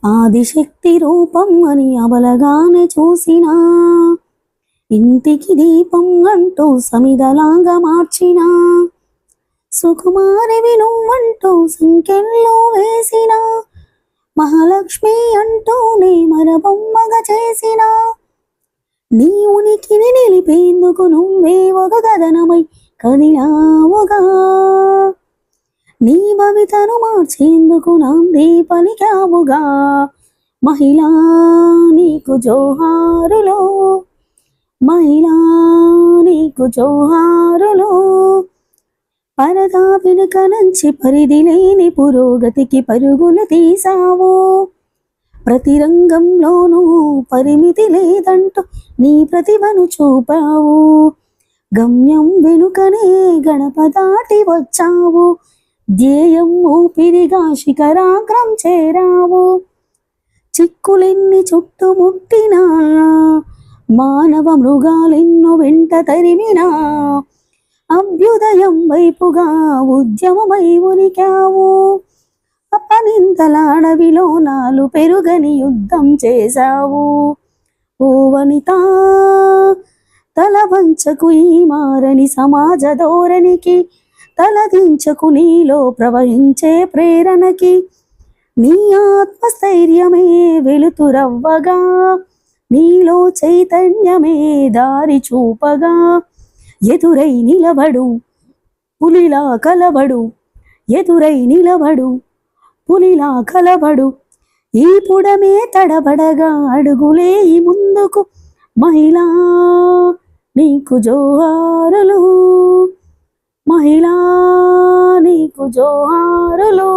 ఆదిశక్తి రూపం అని అవలగానే చూసినా, ఇంటికి దీపం అంటూ సమిదలాగా మార్చిన, సుకుమారివి నువ్వంటూ సంఖ్యల్లో వేసిన, మహాలక్ష్మి అంటూనే మరబొమ్మగా చేసిన, నీ ఉనికిని నిలిపేందుకు నువ్వే ఒక కథనమై కదిలావుగా, నీ భవితను మార్చేందుకు నాంది పలికావుగా. మహిళా నీకు జోహారులో, మహిళా నీకు జోహారులో, పరదా వెనుక నుంచి పరిధి లేని పురోగతికి పరుగులు తీసావు, ప్రతి రంగంలోనూ పరిమితి లేదంటూ నీ ప్రతిభను చూపావు, గమ్యం వెనుకనే గడప దాటి వచ్చావు, ధ్యేయం ఊపిరిగా శిఖరాగ్రం చేరావు, చిక్కులెన్ని చుట్టుముట్టినా, మానవ మృగాలెన్నో వెంట తరిమినా, అభ్యుదయం వైపుగా ఉద్యమమై ఉనికావు, అపనిందలాడవిలో నాలు పెరుగని యుద్ధం చేశావు. ఓ వనిత తల వంచకు ఈ మారని సమాజ ధోరణికి, తలదించకు నీలో ప్రవహించే ప్రేరణకి, నీ ఆత్మస్థైర్యమే వెలుతురవ్వగా, నీలో చైతన్యమే దారి చూపగా, ఎదురై నిలబడు పులిలా కలబడు, ఎదురై నిలబడు పులిలా కలబడు, ఈ పుడమే తడబడగా అడుగులే ముందుకు, మహిళా నీకు జోహారులు, మహిళా నీకు జోహారులు.